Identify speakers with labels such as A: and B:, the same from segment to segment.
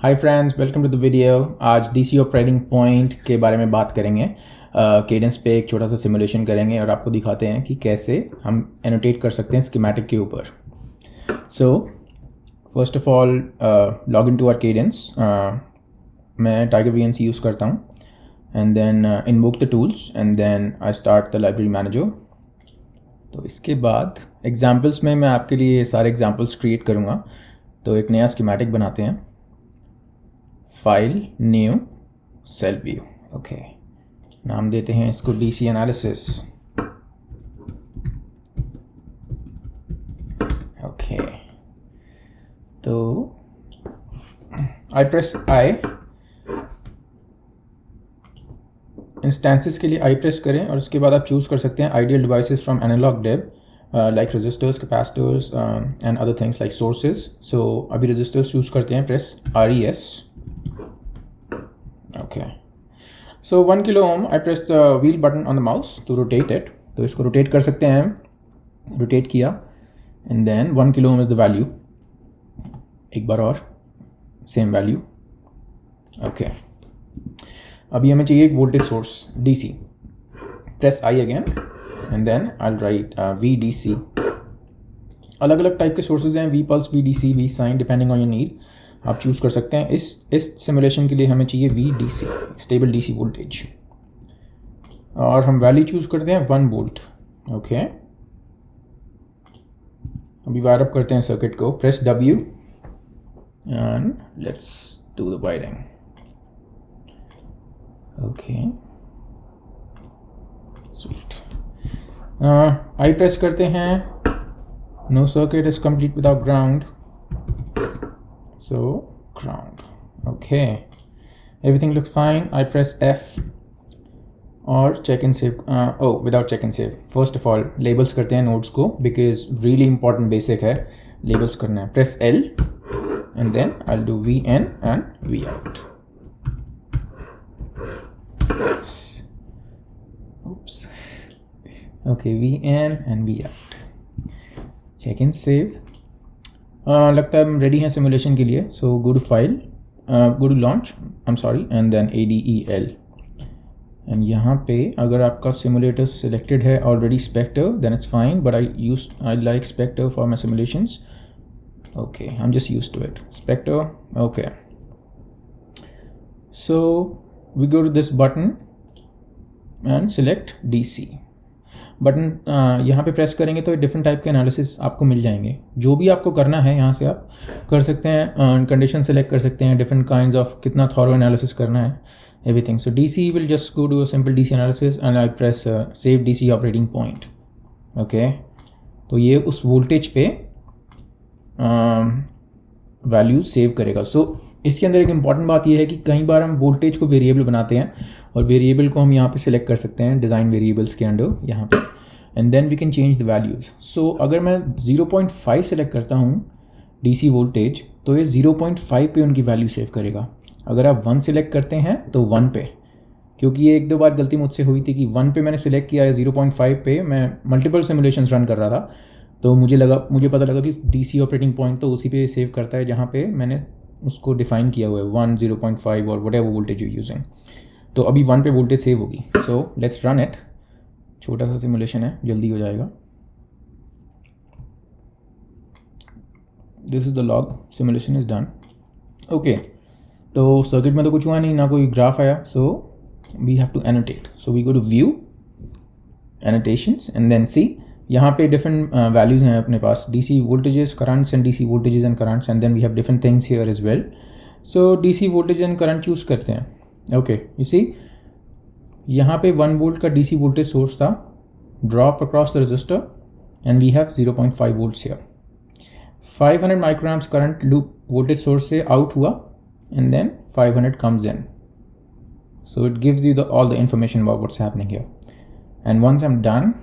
A: Hi friends, welcome to the video. आज DC operating point के बारे में बात करेंगे। केडेंस पे एक छोटा सा सिमुलेशन करेंगे और आपको दिखाते हैं कि कैसे हम एनोटेट कर सकते हैं स्कीमेटिक के ऊपर। So first of all log in to our cadence. मैं टाइगर वीएनसी यूज़ करता हूँ and then invoke the tools and then I start the library manager. तो इसके बाद एग्जाम्पल्स में मैं आपके लिए सारे एग्जाम्पल्स क्रिएट करूँगा। तो एक नया स्कीमेटिक बनाते हैं। File, new, cell view. Okay, नाम देते हैं इसको डीसी एनालिसिस। ओके, तो आई प्रेस आई। इंस्टेंसेस के लिए आई प्रेस करें और उसके बाद आप चूज़ कर सकते हैं ideal devices from analog lib like resistors, capacitors and other things like sources. So अभी रजिस्टर्स चूज़ करते हैं, press RES। Okay, so 1 kilo ohm, I press the wheel button on the mouse to rotate it. तो इसको rotate कर सकते हैं, rotate किया and then 1 kilo ohm is the value. एक बार और सेम वैल्यू। ओके, अभी हमें चाहिए एक voltage source DC। Press I again and then I write VDC। अलग अलग टाइप के सोर्सेज हैं, V pulse, VDC, V sine, depending on your need आप चूज़ कर सकते हैं। इस सिमुलेशन के लिए हमें चाहिए VDC, स्टेबल DC वोल्टेज, और हम वैल्यू चूज़ करते हैं 1 वोल्ट। ओके, अभी वायर अप करते हैं सर्किट को। Press W and let's do the wiring. Okay, sweet. I press करते हैं। No circuit is complete without ground, so ground. Okay, everything looks fine. I press F और check and save. Without check and save, first of all labels करते हैं nodes को, because really important basic है labels करना है। press L and then I'll do VN and VOut. Yes. Oops. Okay, VN and VOut. check and save. लगता है हम ready हैं सिमुलेशन के लिए। So go to file, go to launch, I am sorry, and then ADEL। And यहाँ पे अगर आपका सिमुलेटर सिलेक्टेड है already Spectre, then it's fine, but I like Spectre for my simulations. Okay, I am just used to it, Spectre. Okay, so we go to this button and select DC button. यहाँ पे press करेंगे तो different type के analysis आपको मिल जाएंगे। जो भी आपको करना है यहाँ से आप कर सकते हैं। कंडीशन सेलेक्ट कर सकते हैं, डिफरेंट काइंड्स ऑफ कितना थॉरो एनालिसिस करना है, everything. So DC will just go to a simple DC analysis and I press save DC operating point. Okay, तो ये उस वोल्टेज पे वैल्यू सेव करेगा। सो इसके अंदर एक इम्पॉर्टेंट बात यह है कि कई बार हम वोल्टेज को वेरिएबल बनाते हैं और वेरिएबल को हम यहाँ पे सिलेक्ट कर सकते हैं डिज़ाइन वेरिएबल्स के अंडर यहाँ पे, and then we can change the values. So अगर मैं 0.5 सेलेक्ट करता हूँ DC वोल्टेज, तो ये 0.5 पे उनकी वैल्यू सेव करेगा। अगर आप 1 सेलेक्ट करते हैं तो 1 पे, क्योंकि ये 1-2 बार गलती मुझसे हुई थी कि 1 पे मैंने सेलेक्ट किया है, 0.5 पे मैं मल्टीपल सिमुलेशंस रन कर रहा था, तो मुझे पता लगा कि DC ऑपरेटिंग पॉइंट तो उसी पे सेव करता है जहाँ पे मैंने उसको डिफाइन किया हुआ है, 1, 0.5 और व्हाटएवर वोल्टेज यू यूजिंग। तो अभी 1 पे वोल्टेज सेव होगी। So let's run it. छोटा सा सिमुलेशन है, जल्दी हो जाएगा। This is the log, simulation is done. Okay, तो सर्किट में तो कुछ हुआ नहीं, ना कोई ग्राफ आया। So we have to annotate. So we go to view, annotations, and then see. यहाँ पे डिफरेंट वैल्यूज़ हैं अपने पास, DC voltages, currents and DC voltages and currents, and then we have different things here as well. So DC voltage and current choose करते हैं। Okay, you see यहाँ पे 1 volt का DC वोल्टेज सोर्स था, drop across the resistor, and we have 0.5 volts here. 500 microamps current loop voltage source से out हुआ, and then 500 comes in. So it gives you all the information about what's happening here. And once I am done,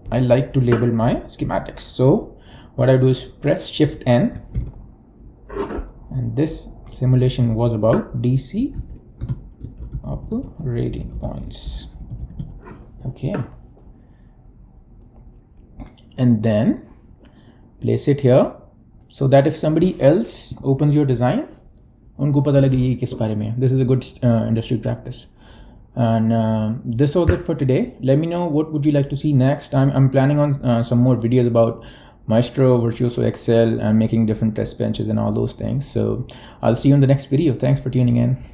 A: I like to label my schematics. So what I do is press Shift N, and this simulation was about DC operating points. Okay, and then place it here so that if somebody else opens your design उनको पता लगे ये किस बारे में है. This is a good industry practice. And this was it for today. Let me know what would you like to see next. I'm planning on some more videos about Maestro, Virtuoso Excel, and making different test benches and all those things. So I'll see you in the next video. Thanks for tuning in.